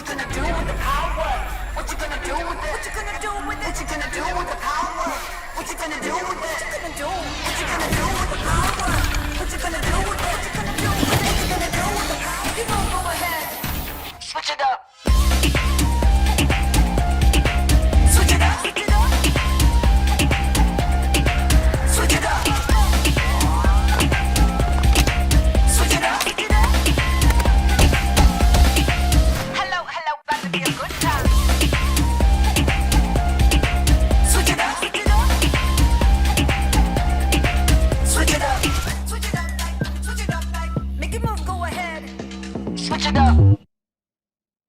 you gonna do with the power? What you gonna do with it? What you gonna do with it? What you gonna do with the power? What you gonna do with it? What you gonna do? What you gonna do with the power? What you gonna do with it? What you gonna do with it? What you gonna do with the power? You gon' go ahead. Switch it up. Switch it up. Switch it up. Switch it up. Switch it up. Hello, hello, about to be a good time. Switch it up. Switch it up. Switch it up. Switch it up, like, switch it up, like, make it move, go ahead. Switch it up.